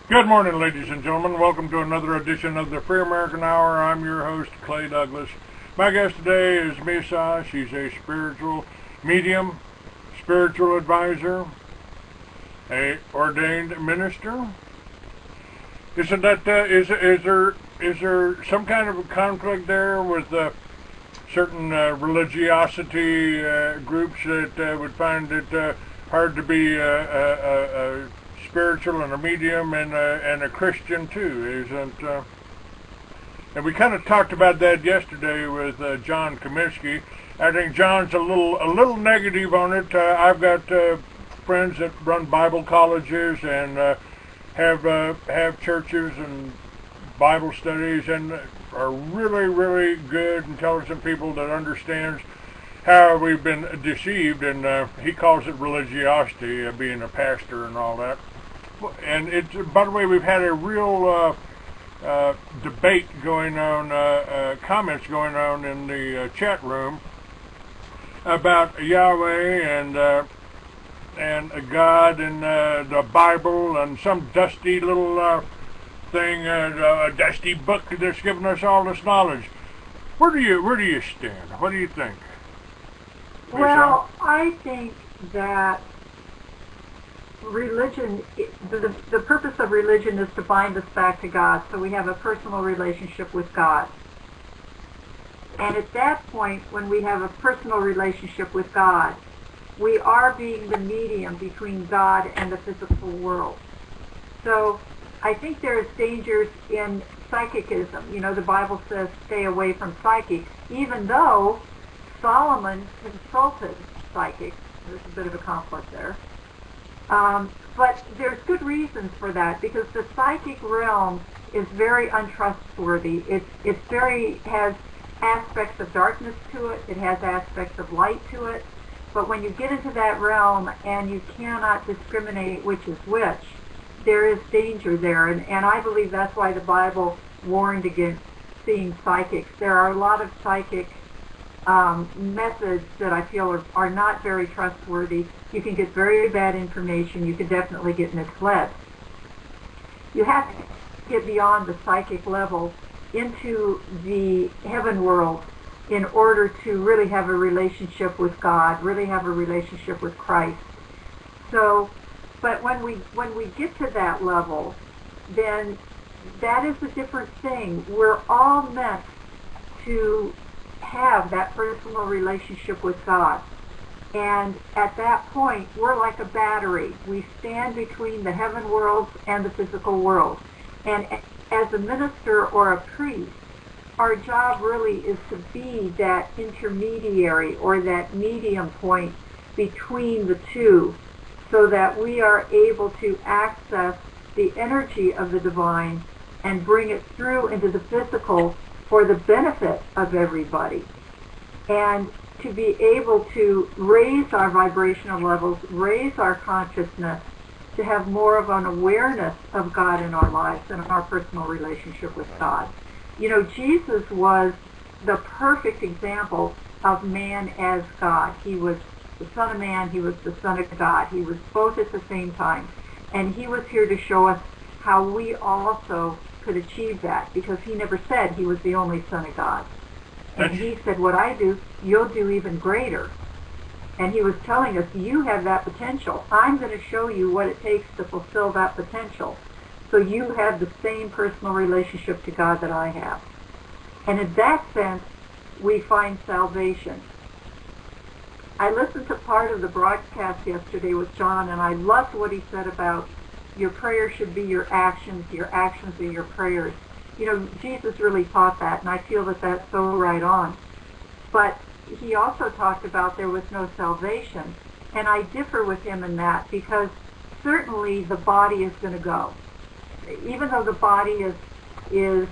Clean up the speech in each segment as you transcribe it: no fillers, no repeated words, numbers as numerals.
Good morning, ladies and gentlemen. Welcome to another edition of the Free American Hour. I'm your host, Clay Douglas. My guest today is Mesah. She's a spiritual medium, spiritual advisor, a ordained minister. Isn't that is there some kind of a conflict there with certain religiosity groups that would find it hard to be spiritual and a medium and a Christian too, isn't? And we kind of talked about that yesterday with John Comiskey. I think John's a little negative on it. I've got friends that run Bible colleges and have churches and Bible studies and are really good, intelligent people that understands how we've been deceived, and he calls it religiosity, being a pastor and all that. And it's, by the way, we've had a real debate going on, comments going on in the chat room about Yahweh and God and the Bible and some dusty little thing, a dusty book that's giving us all this knowledge. Where do you stand? What do you think? Well, I think that religion, the purpose of religion is to bind us back to God, so we have a personal relationship with God. And at that point, when we have a personal relationship with God, we are being the medium between God and the physical world. So I think there's dangers in psychicism. You know, the Bible says stay away from psychics, even though Solomon consulted psychics. There's a bit of a conflict there. But there's good reasons for that, because the psychic realm is very untrustworthy. It has aspects of darkness to it. It has aspects of light to it. But when you get into that realm and you cannot discriminate which is which, there is danger there. And I believe that's why the Bible warned against seeing psychics. There are a lot of psychic methods that I feel are not very trustworthy. You can get very bad information. You can definitely get misled. You have to get beyond the psychic level into the heaven world in order to really have a relationship with God, really have a relationship with Christ. So, but when we get to that level, then that is a different thing. We're all meant to have that personal relationship with God. And at that point, we're like a battery. We stand between the heaven worlds and the physical world. And as a minister or a priest, our job really is to be that intermediary or that medium point between the two, so that we are able to access the energy of the divine and bring it through into the physical for the benefit of everybody. And to be able to raise our vibrational levels, raise our consciousness, to have more of an awareness of God in our lives and our personal relationship with God. You know, Jesus was the perfect example of man as God. He was the Son of Man, he was the Son of God. He was both at the same time. And he was here to show us how we also could achieve that, because he never said he was the only Son of God. And he said, what I do, you'll do even greater. And he was telling us, you have that potential. I'm going to show you what it takes to fulfill that potential. So you have the same personal relationship to God that I have. And in that sense, we find salvation. I listened to part of the broadcast yesterday with John, and I loved what he said about your prayers should be your actions are your prayers. You know, Jesus really taught that, and I feel that that's so right on. But he also talked about there was no salvation, and I differ with him in that, because certainly the body is going to go. Even though the body is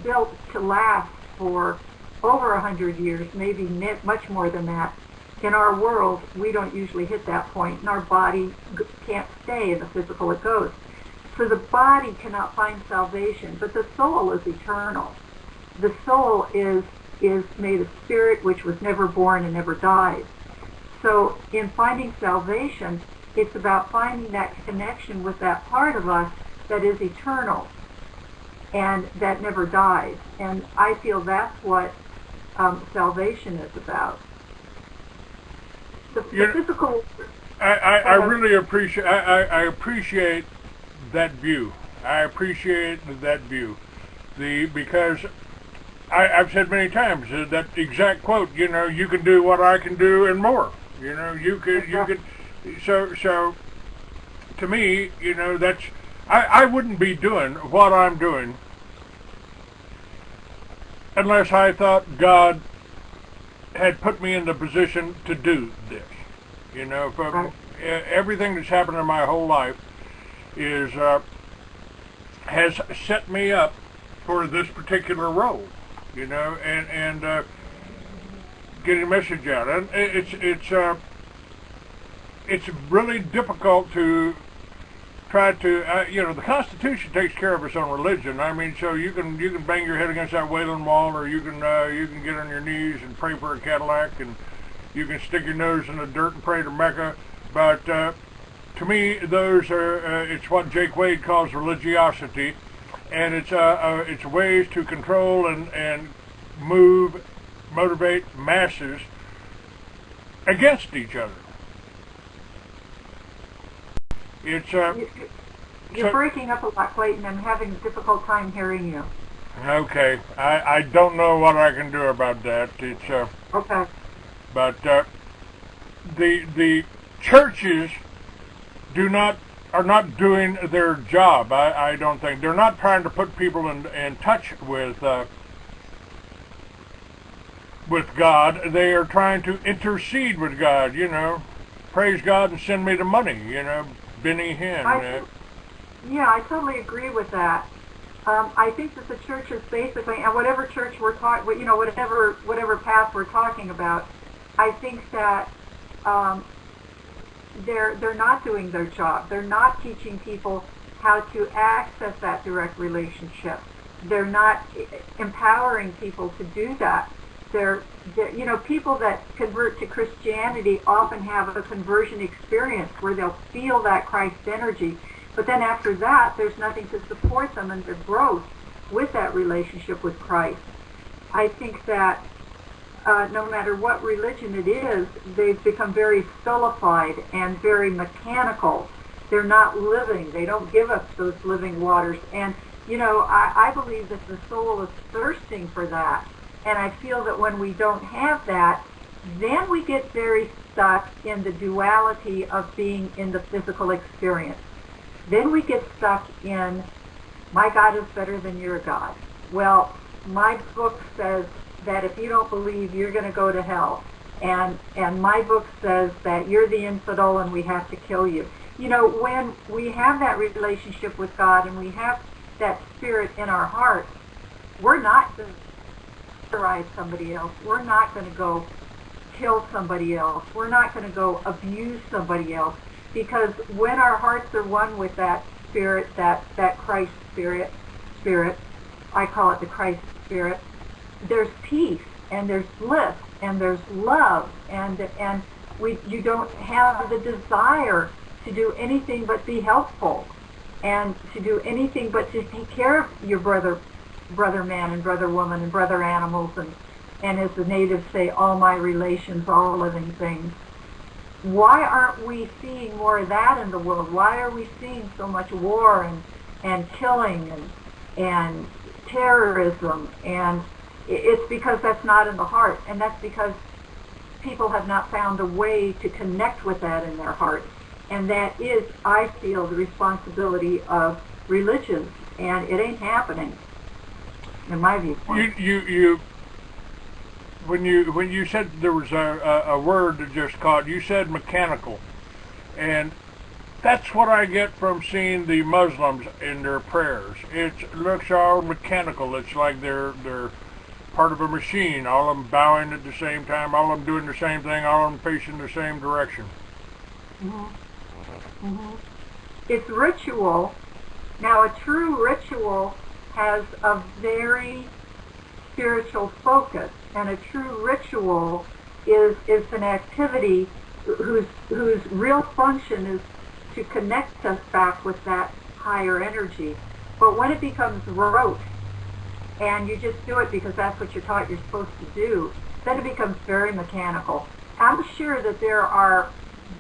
built to last for over 100 years, maybe much more than that, in our world, we don't usually hit that point, and our body can't stay in the physical, it goes. So the body cannot find salvation, but the soul is eternal. The soul is made of spirit, which was never born and never dies. So in finding salvation, it's about finding that connection with that part of us that is eternal and that never dies. And I feel that's what salvation is about. The physical... I really appreciate... I appreciate that view. I appreciate that view. Because I've said many times that exact quote, you know, you can do what I can do and more. You know, you could... So to me, you know, that's... I wouldn't be doing what I'm doing unless I thought God had put me in the position to do this. You know, everything that's happened in my whole life has set me up for this particular role. You know, and getting a message out, and it's really difficult to try to, you know, the Constitution takes care of us on religion. I mean, so you can bang your head against that Wailing Wall, or you can get on your knees and pray for a Cadillac, and you can stick your nose in the dirt and pray to Mecca. But to me, those are it's what Jake Wade calls religiosity, and it's ways to control and motivate masses against each other. It's You're breaking up a lot, Clayton. I'm having a difficult time hearing you. Okay, I don't know what I can do about that. It's okay. But the churches are not doing their job. I don't think they're not trying to put people in touch with God. They are trying to intercede with God. You know, praise God and send me the money. You know, Benny Hinn. Yeah, I totally agree with that. I think that the church is basically, and whatever church we're talking, you know, whatever path we're talking about, I think that they're not doing their job. They're not teaching people how to access that direct relationship. They're not empowering people to do that. They're you know, people that convert to Christianity often have a conversion experience where they'll feel that Christ energy, but then after that, there's nothing to support them in their growth with that relationship with Christ. I think that no matter what religion it is, they've become very stultified and very mechanical. They're not living. They don't give us those living waters. And, you know, I believe that the soul is thirsting for that. And I feel that when we don't have that, then we get very stuck in the duality of being in the physical experience. Then we get stuck in, my God is better than your God. Well, my book says that if you don't believe, you're going to go to hell. And my book says that you're the infidel and we have to kill you. You know, when we have that relationship with God and we have that spirit in our heart, we're not going to terrorize somebody else. We're not going to go kill somebody else. We're not going to go abuse somebody else. Because when our hearts are one with that spirit, that Christ spirit, I call it the Christ spirit, there's peace and there's bliss and there's love, and you don't have the desire to do anything but be helpful and to do anything but to take care of your brother man and brother woman and brother animals, and as the natives say, all my relations, all living things. Why aren't we seeing more of that in the world? Why are we seeing so much war and killing and terrorism? And it's because that's not in the heart, and that's because people have not found a way to connect with that in their heart. And that is, I feel, the responsibility of religions, and it ain't happening, in my viewpoint. When you said there was a word that just caught, you said mechanical, and that's what I get from seeing the Muslims in their prayers. It looks all mechanical. It's like they're part of a machine, all of them bowing at the same time, all of them doing the same thing, all of them facing the same direction. Mm-hmm. Mm-hmm. It's ritual. Now, a true ritual has a very spiritual focus, and a true ritual is an activity whose real function is to connect us back with that higher energy. But when it becomes rote, and you just do it because that's what you're taught you're supposed to do, then it becomes very mechanical. I'm sure that there are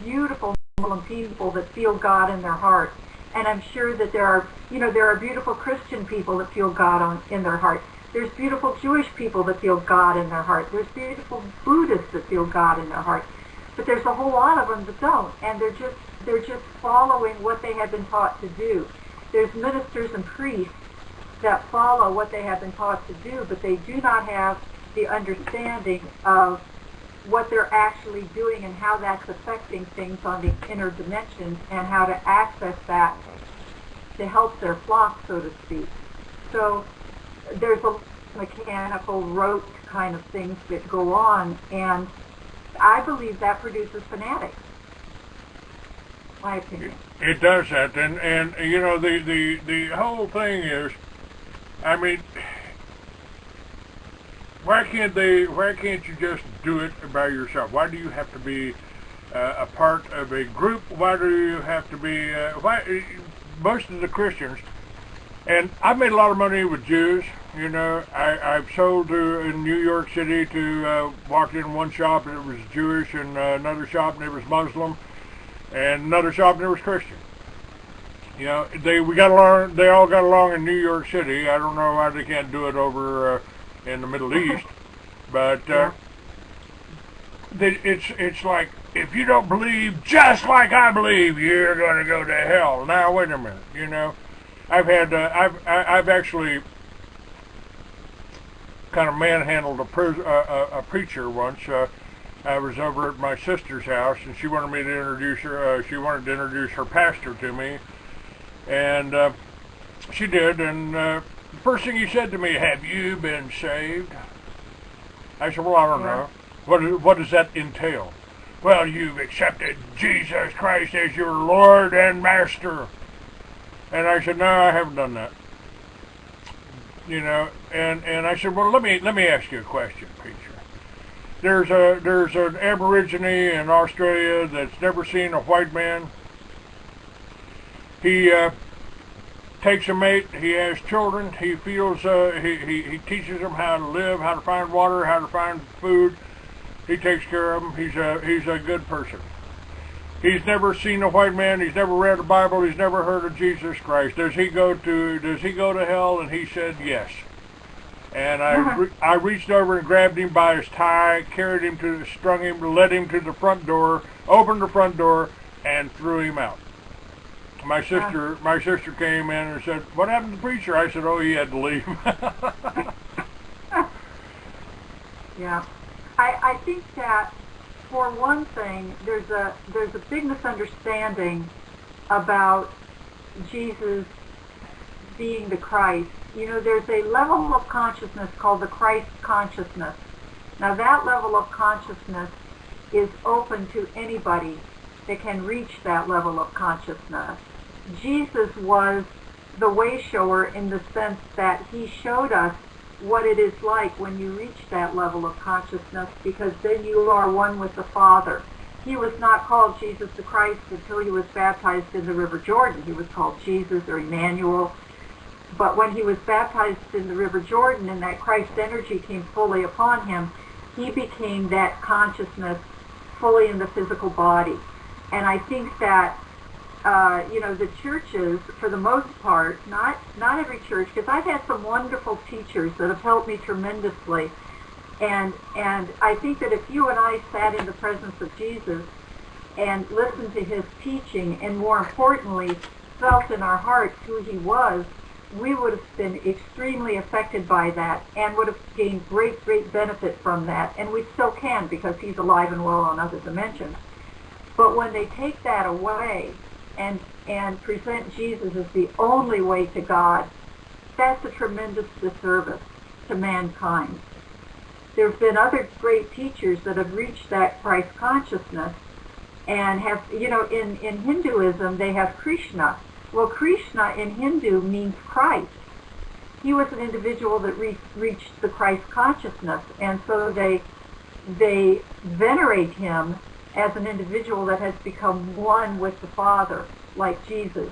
beautiful Muslim people that feel God in their heart, and I'm sure that there are beautiful Christian people that feel God in their heart. There's beautiful Jewish people that feel God in their heart. There's beautiful Buddhists that feel God in their heart. But there's a whole lot of them that don't, and they're just following what they have been taught to do. There's ministers and priests that follow what they have been taught to do, but they do not have the understanding of what they're actually doing and how that's affecting things on the inner dimensions and how to access that to help their flock, so to speak. So there's a mechanical, rote kind of things that go on, and I believe that produces fanatics. My opinion. It does that, and you know, the whole thing is, I mean, why can't you just do it by yourself? Why do you have to be a part of a group? Why do you have to be, most of the Christians, and I've made a lot of money with Jews, you know, I've sold in New York City to, walked in one shop and it was Jewish, and another shop and it was Muslim, and another shop and it was Christian. You know, they all got along in New York City. I don't know why they can't do it over in the Middle East, but it's like, if you don't believe just like I believe, you're going to go to hell. Now wait a minute, you know, I've actually kind of manhandled a preacher once. I was over at my sister's house, and she wanted me to introduce her. She wanted to introduce her pastor to me. And she did, and the first thing he said to me, "Have you been saved?" I said, "Well, I don't know. What does that entail?" "Well, you've accepted Jesus Christ as your Lord and Master." And I said, "No, I haven't done that." You know, and I said, "Well, let me ask you a question, preacher. There's an Aborigine in Australia that's never seen a white man. He takes a mate, he has children, he feels, he teaches them how to live, how to find water, how to find food. He takes care of them. He's a good person. He's never seen a white man, he's never read a Bible, he's never heard of Jesus Christ. Does he go to hell?" And he said yes. And I reached over and grabbed him by his tie, carried him strung him, led him to the front door, opened the front door, and threw him out. My sister came in and said, "What happened to the preacher?" I said, "Oh, he had to leave." Yeah, I think that, for one thing, there's a big misunderstanding about Jesus being the Christ. You know, there's a level of consciousness called the Christ consciousness. Now, that level of consciousness is open to anybody that can reach that level of consciousness. Jesus was the way shower in the sense that he showed us what it is like when you reach that level of consciousness, because then you are one with the Father. He was not called Jesus the Christ until he was baptized in the River Jordan. He was called Jesus or Emmanuel. But when he was baptized in the River Jordan and that Christ energy came fully upon him, he became that consciousness fully in the physical body. And I think that, the churches, for the most part, not every church, because I've had some wonderful teachers that have helped me tremendously. And I think that if you and I sat in the presence of Jesus and listened to his teaching, and more importantly, felt in our hearts who he was, we would have been extremely affected by that and would have gained great, great benefit from that. And we still can, because he's alive and well on other dimensions. But when they take that away and present Jesus as the only way to God, that's a tremendous disservice to mankind. There have been other great teachers that have reached that Christ consciousness and have, in Hinduism, they have Krishna. Well, Krishna in Hindu means Christ. He was an individual that reached the Christ consciousness, and so they venerate him as an individual that has become one with the Father, like Jesus.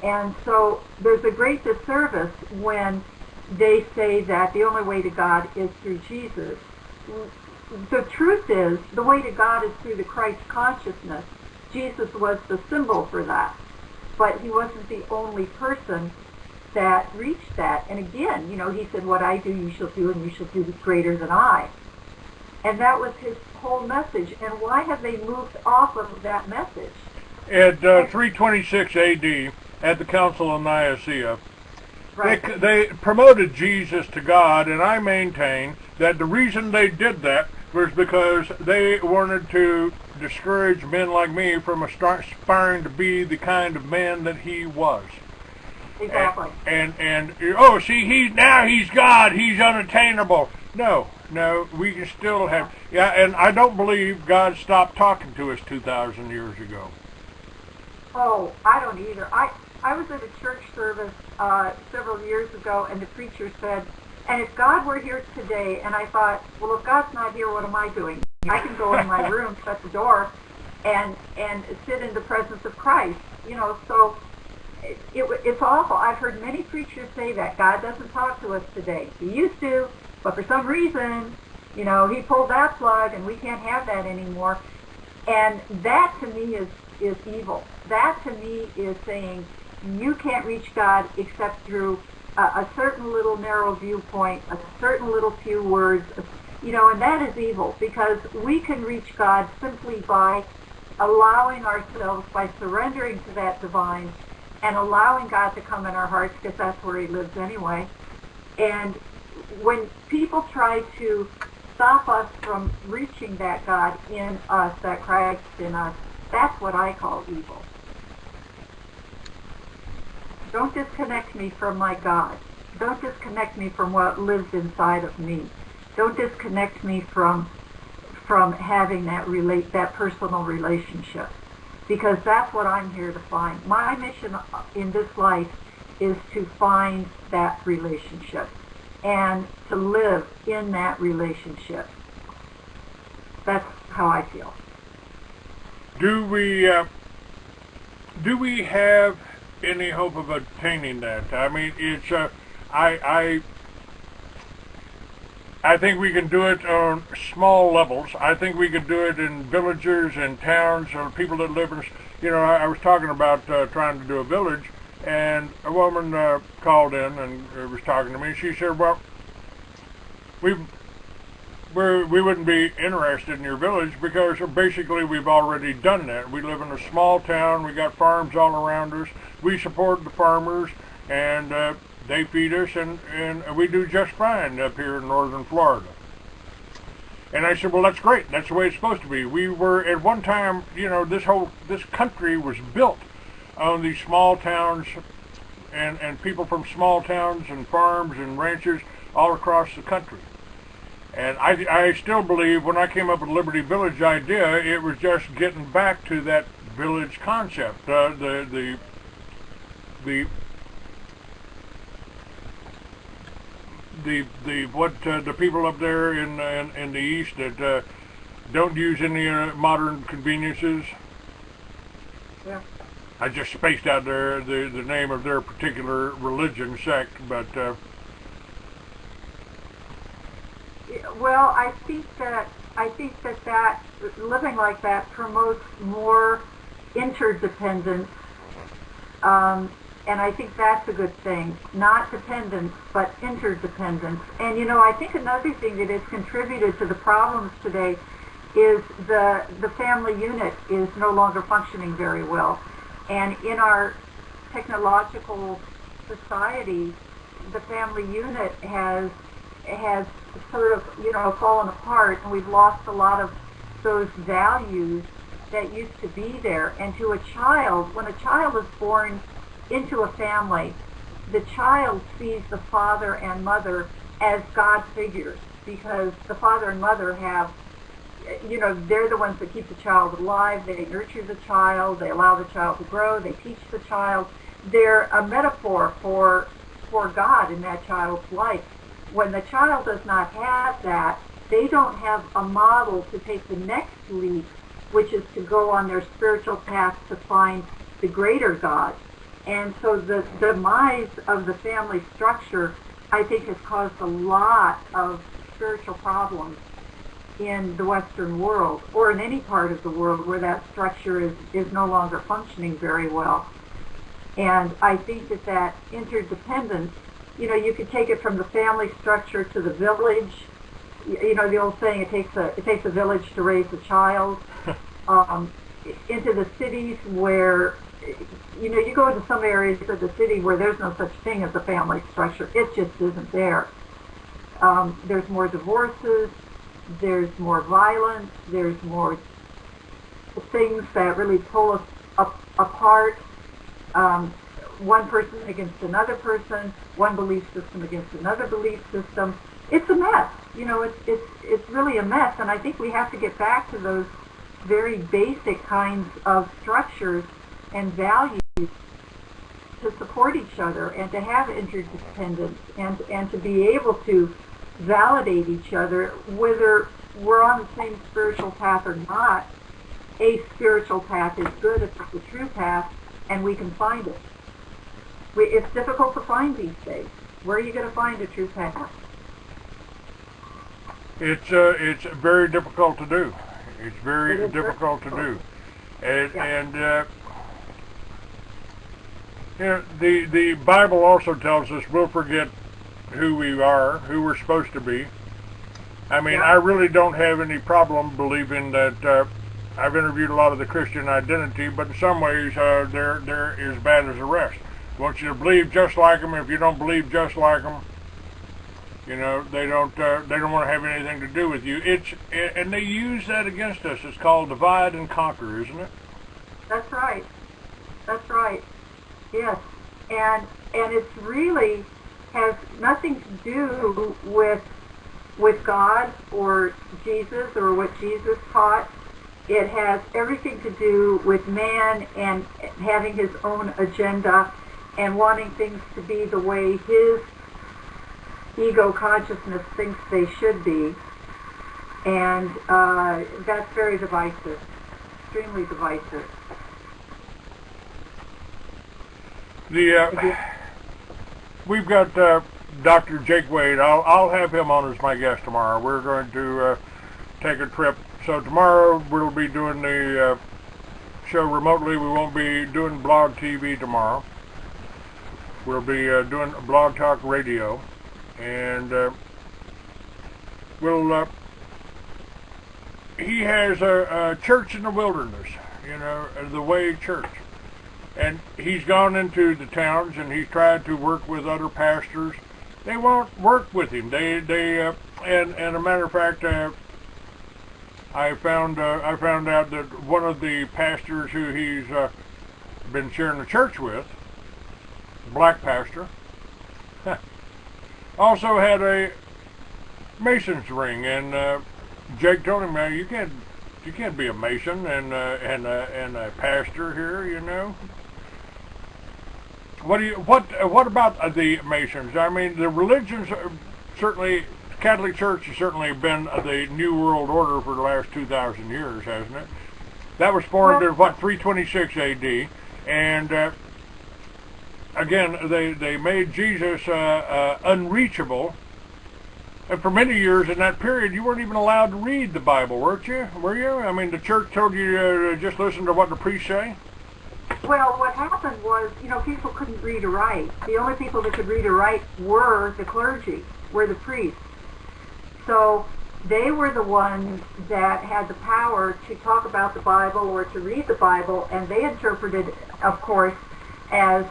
And so there's a great disservice when they say that the only way to God is through Jesus. The truth is, the way to God is through the Christ consciousness. Jesus was the symbol for that. But he wasn't the only person that reached that. And again, he said, what I do, you shall do, and you shall do greater than I. And that was his whole message. And why have they moved off of that message? At 326 A.D., at the Council of Nicaea, right, they promoted Jesus to God, and I maintain that the reason they did that was because they wanted to discourage men like me from aspiring to be the kind of man that he was. Exactly. And see, he's God, he's unattainable. No, we can still have, and I don't believe God stopped talking to us 2,000 years ago. Oh, I don't either. I was at a church service several years ago, and the preacher said, and if God were here today, and I thought, well, if God's not here, what am I doing? I can go in my room, shut the door, and sit in the presence of Christ. So it's awful. I've heard many preachers say that God doesn't talk to us today. He used to, but for some reason, he pulled that plug, and we can't have that anymore. And that to me is evil. That to me is saying you can't reach God except through a certain little narrow viewpoint, a certain little few words, and that is evil, because we can reach God simply by allowing ourselves, by surrendering to that divine and allowing God to come in our hearts, because that's where he lives anyway. And when people try to stop us from reaching that God in us, that Christ in us, that's what I call evil. Don't disconnect me from my God. Don't disconnect me from what lives inside of me. Don't disconnect me from having that personal relationship, because that's what I'm here to find. My mission in this life is to find that relationship and to live in that relationship. That's how I feel. Do we have any hope of attaining that? I mean, it's I think we can do it on small levels. I think we could do it in villages and towns, or people that live in. I was talking about trying to do a village, and a woman called in and was talking to me. She said, "Well, we wouldn't be interested in your village because basically we've already done that. We live in a small town. We got farms all around us. We support the farmers, and they feed us, and we do just fine up here in northern Florida." And I said, well, that's great. That's the way it's supposed to be. We were, at one time, this country was built on these small towns and people from small towns and farms and ranches all across the country. And I still believe when I came up with the Liberty Village idea, it was just getting back to that village concept. The the people up there in the East that don't use any modern conveniences. Yeah. I just spaced out the name of their particular religion sect, but well, I think that living like that promotes more interdependence, and I think that's a good thing. Not dependence, but interdependence. And I think another thing that has contributed to the problems today is the family unit is no longer functioning very well. And in our technological society, the family unit has sort of fallen apart, and we've lost a lot of those values that used to be there. And to a child, when a child is born into a family, the child sees the father and mother as God figures, because the father and mother have, they're the ones that keep the child alive. They nurture the child. They allow the child to grow. They teach the child. They're a metaphor for God in that child's life. When the child does not have that, they don't have a model to take the next leap, which is to go on their spiritual path to find the greater God. And so the demise of the family structure, I think, has caused a lot of spiritual problems in the Western world, or in any part of the world where that structure is no longer functioning very well. And I think that interdependence, you could take it from the family structure to the village. The old saying, it takes a village to raise a child. Into the cities where, you go into some areas of the city where there's no such thing as a family structure. It just isn't there. There's more divorces. There's more violence. There's more things that really pull us apart. One person against another person, one belief system against another belief system. It's a mess. It's really a mess. And I think we have to get back to those very basic kinds of structures and values to support each other and to have interdependence and to be able to validate each other, whether we're on the same spiritual path or not. A spiritual path is good if it's the true path, and we can find it. It's difficult to find these days. Where are you going to find a true path? It's very difficult to do. It's very difficult to do, and the Bible also tells us we'll forget who we are, who we're supposed to be. I mean, I really don't have any problem believing that. I've interviewed a lot of the Christian identity, but in some ways they're as bad as the rest. I want you to believe just like them. If you don't believe just like them, they don't want to have anything to do with you. And they use that against us. It's called divide and conquer, isn't it? That's right. That's right. Yes, and it's really has nothing to do with God or Jesus or what Jesus taught. It has everything to do with man and having his own agenda and wanting things to be the way his ego consciousness thinks they should be. And that's very divisive, extremely divisive. We've got Dr. Jake Wade. I'll have him on as my guest tomorrow. We're going to take a trip. So tomorrow we'll be doing the show remotely. We won't be doing blog TV tomorrow. We'll be doing blog talk radio, and he has a church in the wilderness, the Way Church. And he's gone into the towns and he's tried to work with other pastors. They won't work with him. And a matter of fact, I found out that one of the pastors who he's been sharing the church with, black pastor, also had a Mason's ring. And Jake told him, "Man, you can't be a Mason and a pastor here, What about the Masons? I mean, the religions certainly, Catholic Church has certainly been the New World Order for the last 2,000 years, hasn't it? That was formed in, what, 326 A.D., and again, they made Jesus unreachable. And for many years in that period, you weren't even allowed to read the Bible, weren't you? Were you? I mean, the church told you to just listen to what the priests say? Well, what happened was, people couldn't read or write. The only people that could read or write were the clergy, were the priests. So they were the ones that had the power to talk about the Bible or to read the Bible, and they interpreted, of course, as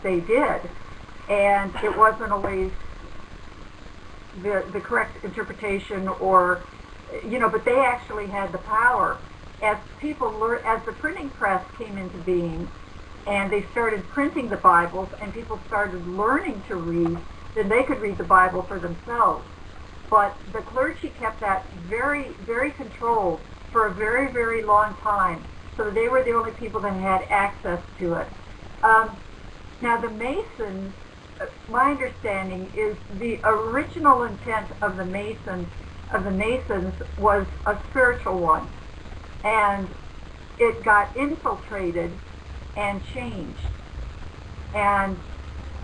they did. And it wasn't always the correct interpretation, or but they actually had the power. As as the printing press came into being, and they started printing the Bibles, and people started learning to read, then they could read the Bible for themselves. But the clergy kept that very, very controlled for a very, very long time. So they were the only people that had access to it. Now the Masons, my understanding is the original intent of the Masons was a spiritual one, and it got infiltrated and changed. And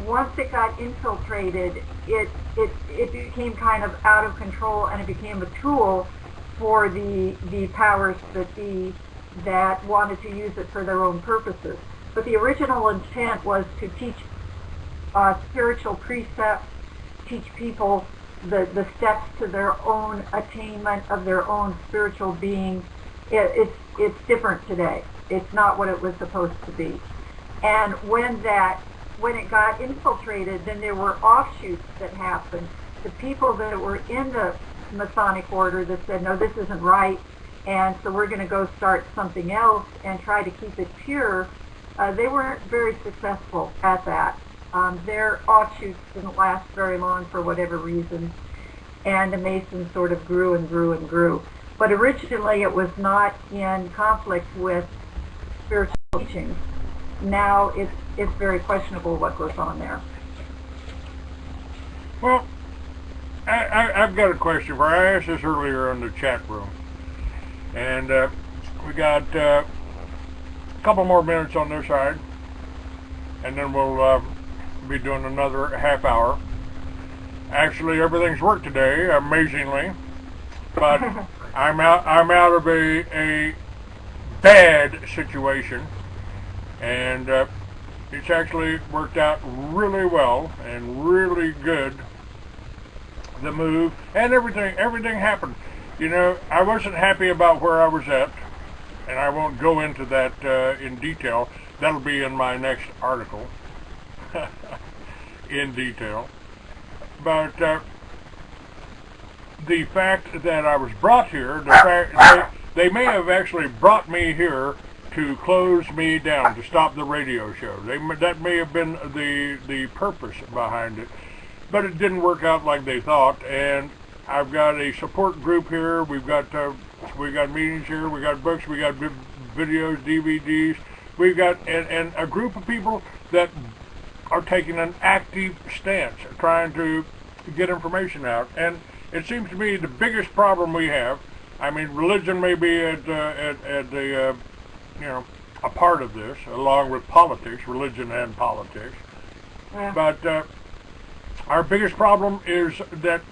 once it got infiltrated, it became kind of out of control, and it became a tool for the powers that be that wanted to use it for their own purposes. But the original intent was to teach spiritual precepts, teach people the steps to their own attainment of their own spiritual being. It's different today. It's not what it was supposed to be. And when it got infiltrated, then there were offshoots that happened. The people that were in the Masonic order that said, no, this isn't right, and so we're going to go start something else and try to keep it pure, they weren't very successful at that. Their offshoots didn't last very long for whatever reason, and the Masons sort of grew and grew and grew. But originally it was not in conflict with spiritual teachings. Now it's very questionable what goes on there. Well, I've got a question for you. I asked this earlier in the chat room, and we got a couple more minutes on this side, and then we'll be doing another half hour. Actually, everything's worked today, amazingly, but I'm out of a bad situation, and it's actually worked out really well and really good. The move and everything happened. I wasn't happy about where I was at, and I won't go into that in detail. That'll be in my next article in detail. But the fact that I was brought here, the fact they may have actually brought me here to close me down, to stop the radio show. That may have been the purpose behind it. But it didn't work out like they thought, and I've got a support group here. We got meetings here. We got books. We got videos, DVDs. We've got and a group of people that are taking an active stance, trying to get information out. And it seems to me the biggest problem we have. I mean, religion may be at the a part of this, along with politics, religion and politics. Yeah. But our biggest problem is that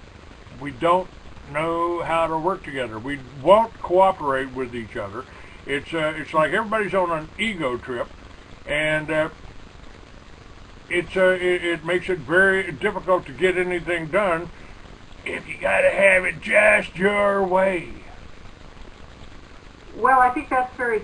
we don't know how to work together. We won't cooperate with each other. It's like everybody's on an ego trip, and it makes it very difficult to get anything done if you got to have it just your way. Well, I think that's very